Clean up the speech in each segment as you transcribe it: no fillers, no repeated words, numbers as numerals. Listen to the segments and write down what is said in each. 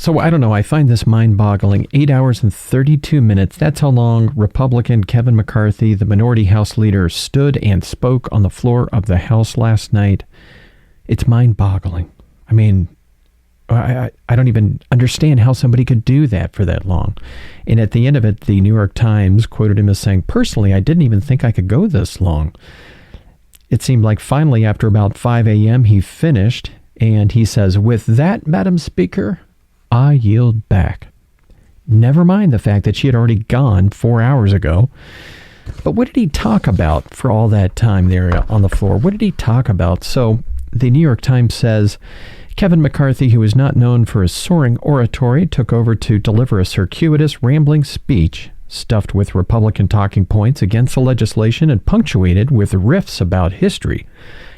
So I don't know. I find this mind-boggling. 8 hours and 32 minutes. That's how long Republican Kevin McCarthy, the minority House leader, stood and spoke on the floor of the House last night. It's mind-boggling. I mean, I don't even understand how somebody could do that for that long. And at the end of it, the New York Times quoted him as saying, "Personally, I didn't even think I could go this long." It seemed like finally, after about 5 a.m., he finished, and he says, "With that, Madam Speaker, I yield back." Never mind the fact that she had already gone 4 hours ago. But what did he talk about for all that time there on the floor? What did he talk about? So the New York Times says, Kevin McCarthy, who is not known for his soaring oratory, took over to deliver a circuitous, rambling speech stuffed with Republican talking points against the legislation and punctuated with riffs about history.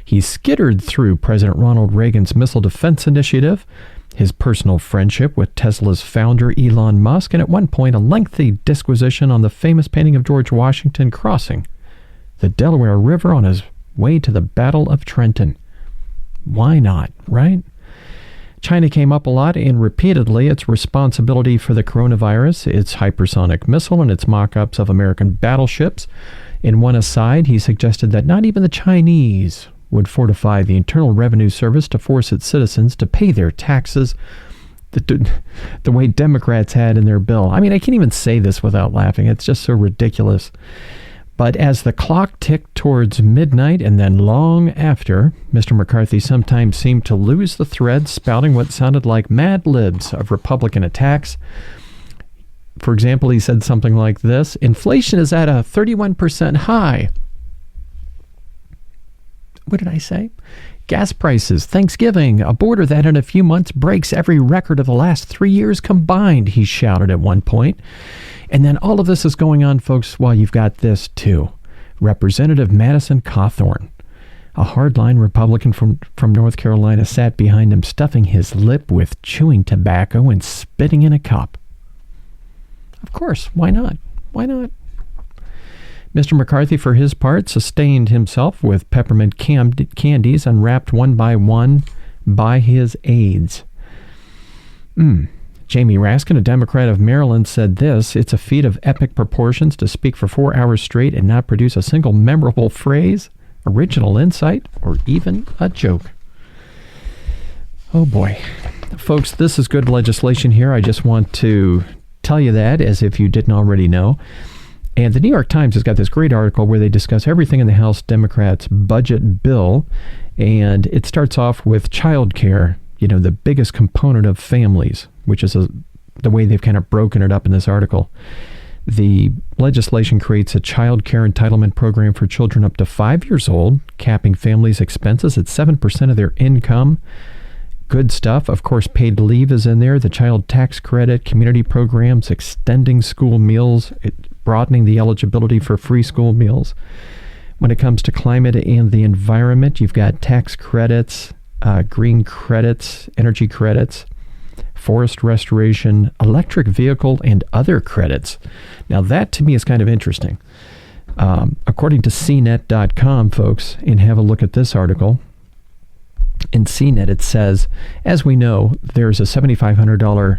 He skittered through President Ronald Reagan's Missile Defense Initiative, his personal friendship with Tesla's founder Elon Musk, and at one point a lengthy disquisition on the famous painting of George Washington crossing the Delaware River on his way to the Battle of Trenton. Why not, right? China came up a lot, and repeatedly its responsibility for the coronavirus, its hypersonic missile, and its mock-ups of American battleships. In one aside, he suggested that not even the Chinese would fortify the Internal Revenue Service to force its citizens to pay their taxes the way Democrats had in their bill. I mean, I can't even say this without laughing. It's just so ridiculous. But as the clock ticked towards midnight and then long after, Mr. McCarthy sometimes seemed to lose the thread, spouting what sounded like mad libs of Republican attacks. For example, he said something like this: "Inflation is at a 31% high." What did I say? Gas prices, Thanksgiving, a border that in a few months breaks every record of the last 3 years combined, he shouted at one point. And then all of this is going on, folks, while you've got this too. Representative Madison Cawthorn, a hardline Republican from North Carolina, sat behind him, stuffing his lip with chewing tobacco and spitting in a cup. Of course, why not? Why not? Mr. McCarthy, for his part, sustained himself with peppermint candies unwrapped one by one by his aides. Jamie Raskin, a Democrat of Maryland, said this: "It's a feat of epic proportions to speak for 4 hours straight and not produce a single memorable phrase, original insight, or even a joke." Oh boy. Folks, this is good legislation here. I just want to tell you that as if you didn't already know. And the New York Times has got this great article where they discuss everything in the House Democrats' budget bill. And it starts off with child care, the biggest component of families, which is the way they've kind of broken it up in this article. The legislation creates a child care entitlement program for children up to 5 years old, capping families' expenses at 7% of their income. Good stuff. Of course, paid leave is in there, the child tax credit, community programs, extending school meals, broadening the eligibility for free school meals. When it comes to climate and the environment, you've got tax credits, green credits, energy credits, forest restoration, electric vehicle, and other credits. Now that to me is kind of interesting. According to CNET.com, folks, and have a look at this article. In CNET, it says, as we know, there's a $7,500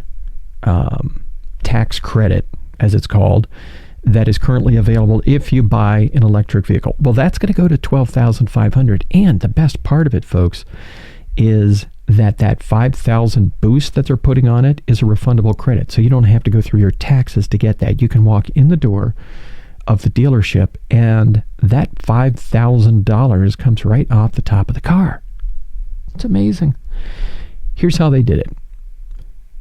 tax credit, as it's called, that is currently available if you buy an electric vehicle. Well, that's going to go to $12,500. And the best part of it, folks, is that $5,000 boost that they're putting on it is a refundable credit. So you don't have to go through your taxes to get that. You can walk in the door of the dealership and that $5,000 comes right off the top of the car. It's amazing. Here's how they did it.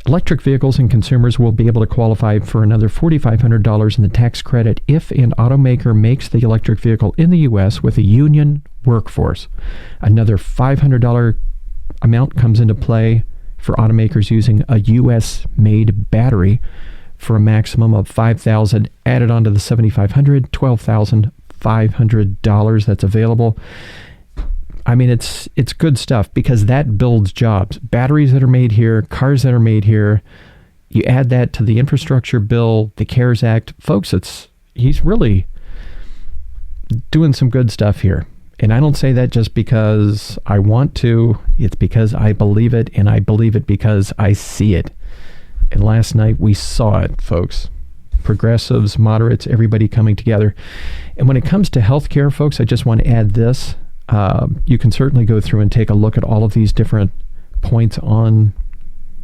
Electric vehicles and consumers will be able to qualify for another $4,500 in the tax credit if an automaker makes the electric vehicle in the U.S. with a union workforce. Another $500 amount comes into play for automakers using a U.S.-made battery for a maximum of $5,000 added onto the $7,500, $12,500 that's available. I mean, it's good stuff because that builds jobs. Batteries that are made here, cars that are made here. You add that to the infrastructure bill, the CARES Act. Folks, he's really doing some good stuff here. And I don't say that just because I want to. It's because I believe it, and I believe it because I see it. And last night we saw it, folks. Progressives, moderates, everybody coming together. And when it comes to healthcare, folks, I just want to add this. You can certainly go through and take a look at all of these different points on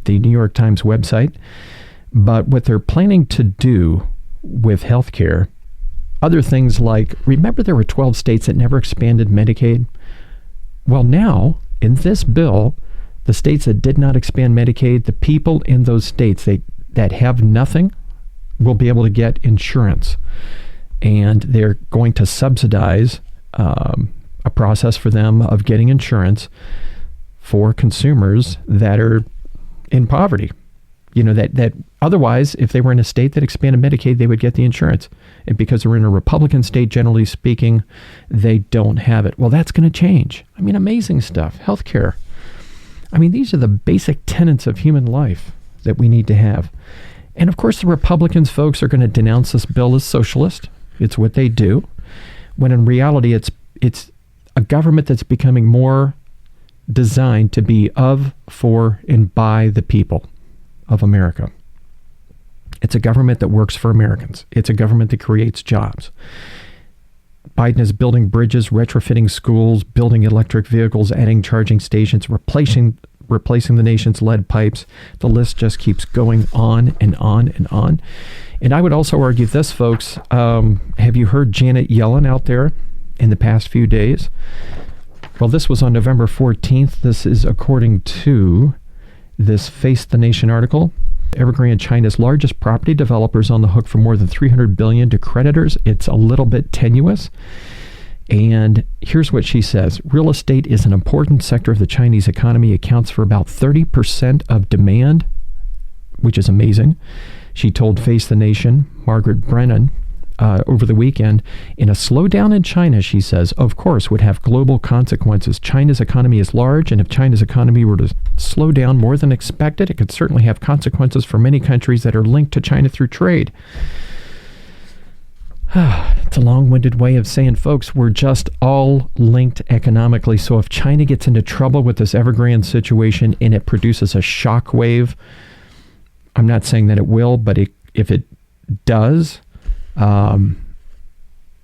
the New York Times website. But what they're planning to do with healthcare, other things like, remember there were 12 states that never expanded Medicaid? Well, now, in this bill, the states that did not expand Medicaid, the people in those states that have nothing will be able to get insurance. And they're going to subsidize a process for them of getting insurance for consumers that are in poverty. That otherwise, if they were in a state that expanded Medicaid, they would get the insurance. And because they're in a Republican state, generally speaking, they don't have it. Well, that's going to change. I mean, amazing stuff. Healthcare. I mean, these are the basic tenets of human life that we need to have. And of course, the Republicans, folks, are going to denounce this bill as socialist. It's what they do. When in reality, it's a government that's becoming more designed to be of, for, and by the people of America. It's a government that works for Americans. It's a government that creates jobs. Biden is building bridges, retrofitting schools, building electric vehicles, adding charging stations, replacing the nation's lead pipes. The list just keeps going on and on and on. And I would also argue this, folks. Have you heard Janet Yellen out there in the past few days? Well, this was on November 14th. This is according to this Face the Nation article. Evergrande, China's largest property developers, on the hook for more than $300 billion to creditors. It's a little bit tenuous. And here's what she says. Real estate is an important sector of the Chinese economy. It accounts for about 30% of demand, which is amazing. She told Face the Nation, Margaret Brennan, over the weekend, in a slowdown in China, she says, of course, would have global consequences. China's economy is large, and if China's economy were to slow down more than expected, it could certainly have consequences for many countries that are linked to China through trade. It's a long-winded way of saying, folks, we're just all linked economically. So if China gets into trouble with this Evergrande situation and it produces a shock wave, I'm not saying that it will, but if it does,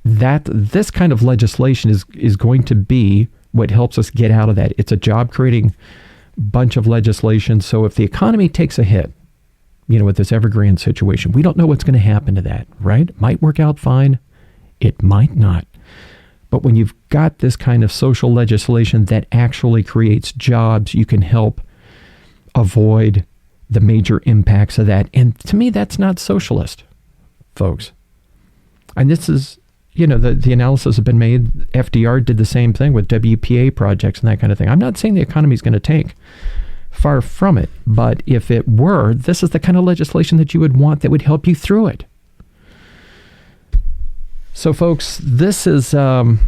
this kind of legislation is going to be what helps us get out of that. It's a job-creating bunch of legislation. So if the economy takes a hit, with this Evergrande situation, we don't know what's going to happen to that, right? It might work out fine. It might not. But when you've got this kind of social legislation that actually creates jobs, you can help avoid the major impacts of that. And to me, that's not socialist, folks. And this is, the analysis has been made. FDR did the same thing with WPA projects and that kind of thing. I'm not saying the economy is going to tank. Far from it. But if it were, this is the kind of legislation that you would want that would help you through it. So, folks, this is, again,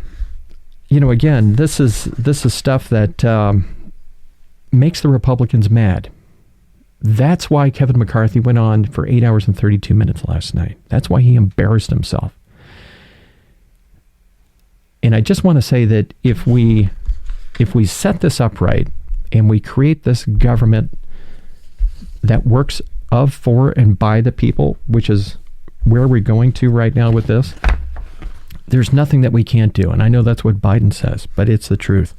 this is stuff that makes the Republicans mad. That's why Kevin McCarthy went on for 8 hours and 32 minutes last night. That's why he embarrassed himself. And I just want to say that if we set this up right, and we create this government that works of, for, and by the people, which is where we're going to right now with this, there's nothing that we can't do. And I know that's what Biden says, but it's the truth.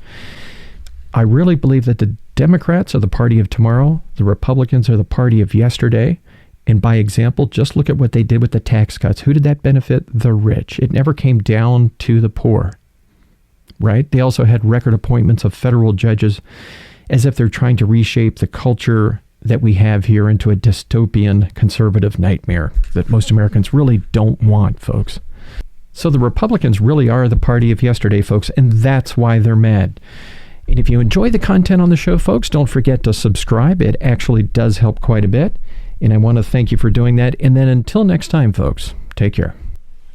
I really believe that the Democrats are the party of tomorrow. The Republicans are the party of yesterday. And by example, just look at what they did with the tax cuts. Who did that benefit? The rich. It never came down to the poor, right? They also had record appointments of federal judges, as if they're trying to reshape the culture that we have here into a dystopian conservative nightmare that most Americans really don't want, folks. So the Republicans really are the party of yesterday, folks, and that's why they're mad. And if you enjoy the content on the show, folks, don't forget to subscribe. It actually does help quite a bit, and I want to thank you for doing that. And then until next time, folks, take care.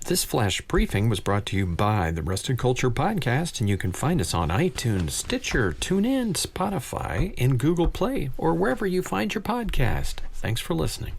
This flash briefing was brought to you by the Rusted Culture Podcast, and you can find us on iTunes, Stitcher, TuneIn, Spotify, and Google Play, or wherever you find your podcast. Thanks for listening.